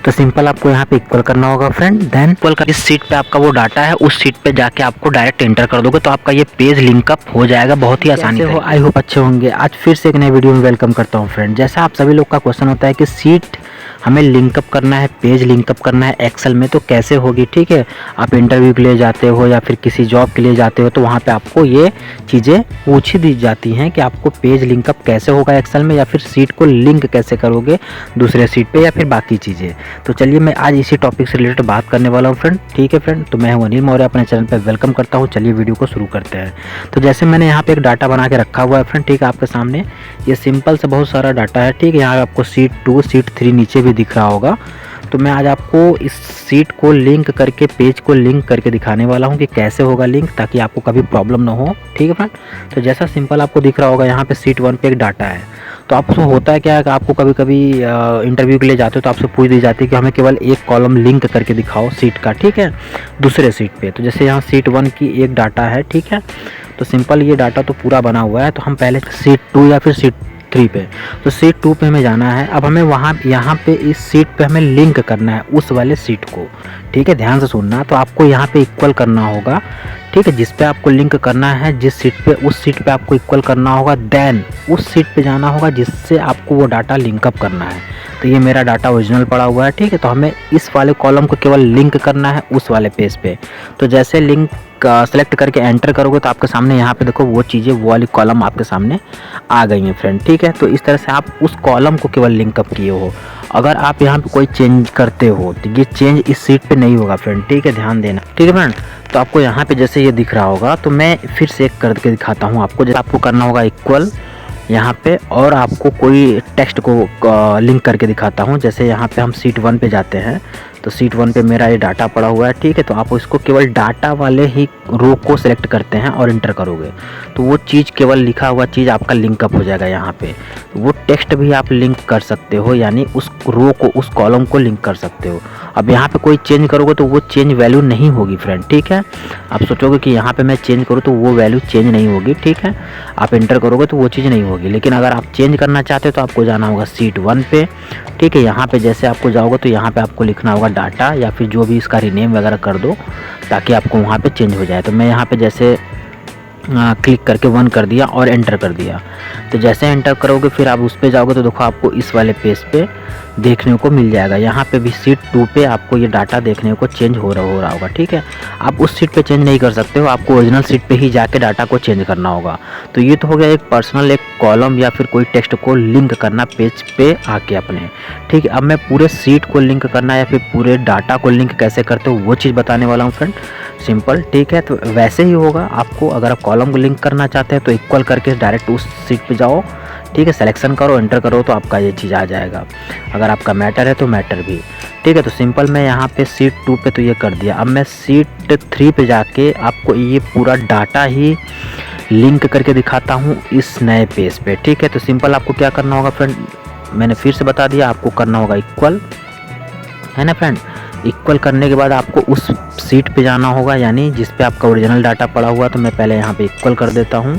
तो सिंपल आपको यहाँ पे इक्वल करना होगा फ्रेंड। देन इक्वल कर इस सीट पे आपका वो डाटा है, उस सीट पे जाके आपको डायरेक्ट एंटर कर दोगे तो आपका ये पेज लिंकअप हो जाएगा बहुत ही आसानी से। आई होप अच्छे होंगे। आज फिर से एक नए वीडियो में वेलकम करता हूँ फ्रेंड। जैसा आप सभी लोग का क्वेश्चन होता है कि सीट हमें लिंकअप करना है, पेज लिंकअप करना है एक्सेल में, तो कैसे होगी। ठीक है, आप इंटरव्यू के लिए जाते हो या फिर किसी जॉब के लिए जाते हो तो वहाँ पे आपको ये चीज़ें पूछी दी जाती हैं कि आपको पेज लिंकअप कैसे होगा एक्सेल में, या फिर सीट को लिंक कैसे करोगे दूसरे सीट पे, या फिर बाकी चीज़ें। तो चलिए मैं आज इसी टॉपिक से रिलेटेड बात करने वाला हूँ फ्रेंड। ठीक है फ्रेंड, तो मैं हूँ अनिल मौर्य, अपने चैनल पर वेलकम करता हूँ। चलिए वीडियो को शुरू करते हैं। तो जैसे मैंने यहाँ पे एक डाटा बना के रखा हुआ है फ्रेंड, ठीक है, आपके सामने ये सिंपल से बहुत सारा डाटा है। ठीक है, यहाँ आपको सीट 2 सीट 3 नीचे भी दिख रहा होगा। तो मैं आज आपको इस सीट को लिंक करके, पेज को लिंक करके दिखाने वाला हूँ कि कैसे होगा लिंक, ताकि आपको कभी प्रॉब्लम ना हो। ठीक है फ्रेंड, तो जैसा सिंपल आपको दिख रहा होगा यहाँ पे सीट 1 पे एक डाटा है। तो आपको होता है क्या है कि आपको कभी कभी इंटरव्यू के लिए जाते हो तो आपसे पूछ दी जाती है कि हमें केवल एक कॉलम लिंक करके दिखाओ सीट का, ठीक है, दूसरे सीट पे। तो जैसे यहाँ सीट 1 की एक डाटा है, ठीक है, तो सिंपल ये डाटा तो पूरा बना हुआ है। तो हम पहले सीट 2 या फिर सीट 3 पे, तो सीट 2 पे हमें जाना है। अब हमें वहाँ यहाँ पे इस सीट पे हमें लिंक करना है उस वाले सीट को। ठीक है, ध्यान से सुनना। तो आपको यहाँ पे इक्वल करना होगा, ठीक है, जिस पे आपको लिंक करना है, जिस सीट पे, उस सीट पे आपको इक्वल करना होगा। देन उस सीट पे जाना होगा जिससे आपको वो डाटा लिंकअप करना है। तो ये मेरा डाटा ओरिजिनल पड़ा हुआ है, ठीक है, तो हमें इस वाले कॉलम को केवल लिंक करना है उस वाले पेज पे। तो जैसे लिंक सेलेक्ट करके एंटर करोगे तो आपके सामने यहाँ पे देखो वो चीज़ें, वो वाली कॉलम आपके सामने आ गई हैं फ्रेंड। ठीक है, तो इस तरह से आप उस कॉलम को केवल लिंकअप किए हो। अगर आप यहाँ पे कोई चेंज करते हो तो ये चेंज इस सीट पे नहीं होगा फ्रेंड। ठीक है, ध्यान देना। ठीक है फ्रेंड, तो आपको यहाँ पे जैसे ये दिख रहा होगा, तो मैं फिर से एक करके दिखाता हूँ आपको। जैसे आपको करना होगा इक्वल यहाँ पे, और आपको कोई टेक्स्ट को लिंक करके दिखाता हूँ। जैसे यहाँ पे हम सीट 1 पे जाते हैं, तो सीट 1 पे मेरा ये डाटा पड़ा हुआ है। ठीक है, तो आप इसको केवल डाटा वाले ही रो को सिलेक्ट करते हैं और इंटर करोगे तो वो चीज़, केवल लिखा हुआ चीज़ आपका लिंकअप हो जाएगा यहाँ पे। वो टेक्स्ट भी आप लिंक कर सकते हो, यानी उस रो को, उस कॉलम को लिंक कर सकते हो। अब यहाँ पे कोई चेंज करोगे तो वो चेंज वैल्यू नहीं होगी फ्रेंड। ठीक है, आप सोचोगे कि यहाँ पे मैं चेंज करूँ तो वो वैल्यू चेंज नहीं होगी। ठीक है, आप इंटर करोगे तो वो चीज़ नहीं होगी। लेकिन अगर आप चेंज करना चाहते हो तो आपको जाना होगा सीट 1 पे। ठीक है, यहाँ पे जैसे आपको जाओगे तो यहाँ पे आपको लिखना होगा डाटा, या फिर जो भी इसका रीनेम वगैरह कर दो ताकि आपको वहाँ पे चेंज हो जाए। तो मैं यहाँ पे जैसे क्लिक करके 1 कर दिया और एंटर कर दिया। तो जैसे एंटर करोगे फिर आप उस पे जाओगे तो देखो आपको इस वाले पेज पे देखने को मिल जाएगा। यहाँ पे भी सीट 2 पे आपको ये डाटा देखने को चेंज हो रहा होगा। ठीक है, आप उस सीट पे चेंज नहीं कर सकते हो, आपको ओरिजिनल सीट पे ही जाके डाटा को चेंज करना होगा। तो ये तो हो गया एक पर्सनल, एक कॉलम या फिर कोई टेक्स्ट को लिंक करना पेज पे आके अपने। ठीक है, अब मैं पूरे सीट को लिंक करना या फिर पूरे डाटा को लिंक कैसे करते हो वो चीज़ बताने वाला हूँ फ्रेंड, सिंपल। ठीक है, तो वैसे ही होगा आपको। अगर आप कॉलम को लिंक करना चाहते हैं तो इक्वल करके डायरेक्ट उस सीट पे जाओ। ठीक है, सिलेक्शन करो, एंटर करो तो आपका ये चीज़ आ जाएगा। अगर आपका मैटर है तो मैटर भी। ठीक है, तो सिंपल मैं यहाँ पे सीट 2 पे तो ये कर दिया। अब मैं सीट 3 पे जाके आपको ये पूरा डाटा ही लिंक करके दिखाता हूँ इस नए पेज पे। ठीक है, तो सिंपल आपको क्या करना होगा फ्रेंड, मैंने फिर से बता दिया, आपको करना होगा इक्वल, है ना फ्रेंड। इक्वल करने के बाद आपको उस सीट पे जाना होगा, यानी जिस पे आपका ओरिजिनल डाटा पड़ा हुआ। तो मैं पहले यहाँ पे इक्वल कर देता हूँ।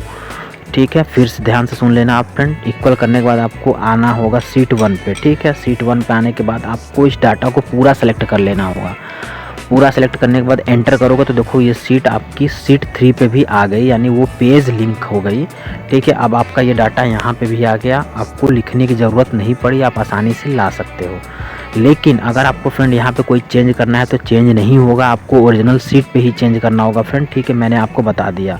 ठीक है, फिर से ध्यान से सुन लेना आप फ्रेंड। इक्वल करने के बाद आपको आना होगा सीट 1 पे। ठीक है, सीट 1 पे आने के बाद आपको इस डाटा को पूरा सेलेक्ट कर लेना होगा। पूरा सेलेक्ट करने के बाद एंटर करोगे तो देखो ये सीट आपकी सीट 3 पे भी आ गई, यानी वो पेज लिंक हो गई। ठीक है, अब आपका ये डाटा यहाँ पे भी आ गया, आपको लिखने की ज़रूरत नहीं पड़ी, आप आसानी से ला सकते हो। लेकिन अगर आपको फ्रेंड यहाँ पे कोई चेंज करना है तो चेंज नहीं होगा, आपको ओरिजिनल सीट पे ही चेंज करना होगा फ्रेंड। ठीक है, मैंने आपको बता दिया।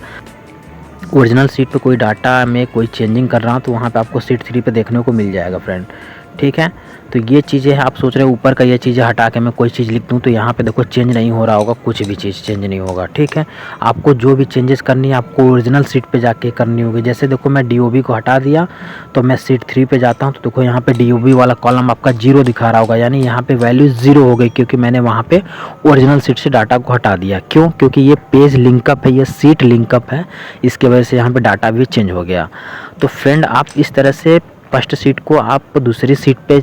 ओरिजिनल सीट पे कोई डाटा में कोई चेंजिंग कर रहा हूँ तो वहाँ पे आपको सीट 3 पे देखने को मिल जाएगा फ्रेंड। ठीक है, तो ये चीज़ें हैं, आप सोच रहे हो ऊपर का ये चीज़ें हटा के मैं कोई चीज़ लिख दूँ तो यहाँ पे देखो चेंज नहीं हो रहा होगा, कुछ भी चीज़ चेंज नहीं होगा। ठीक है, आपको जो भी चेंजेस करनी है आपको ओरिजिनल सीट पे जाके करनी होगी। जैसे देखो मैं DOB को हटा दिया तो मैं सीट 3 पे जाता हूँ तो देखो यहाँ पे DOB वाला कॉलम आपका 0 दिखा रहा होगा, यानी यहाँ पे वैल्यू 0 हो गई, क्योंकि मैंने वहाँ पे ओरिजिनल सीट से डाटा को हटा दिया। क्यों? क्योंकि ये पेज लिंकअप है, ये सीट लिंकअप है, इसके वजह से यहाँ पे डाटा भी चेंज हो गया। तो फ्रेंड आप इस तरह से फर्स्ट सीट को आप दूसरी सीट पे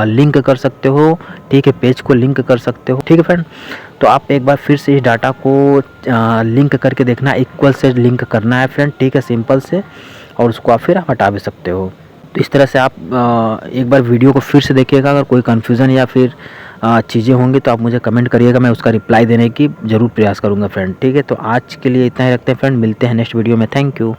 लिंक कर सकते हो। ठीक है, पेज को लिंक कर सकते हो। ठीक है फ्रेंड, तो आप एक बार फिर से इस डाटा को लिंक करके देखना, इक्वल से लिंक करना है फ्रेंड। ठीक है, सिंपल से, और उसको आप फिर हटा भी सकते हो। तो इस तरह से आप एक बार वीडियो को फिर से देखिएगा। अगर कोई कन्फ्यूज़न या फिर चीज़ें होंगी तो आप मुझे कमेंट करिएगा, मैं उसका रिप्लाई देने की ज़रूर प्रयास करूँगा फ्रेंड। ठीक है, तो आज के लिए इतना ही रखते हैं फ्रेंड, मिलते हैं नेक्स्ट वीडियो में। Thank you.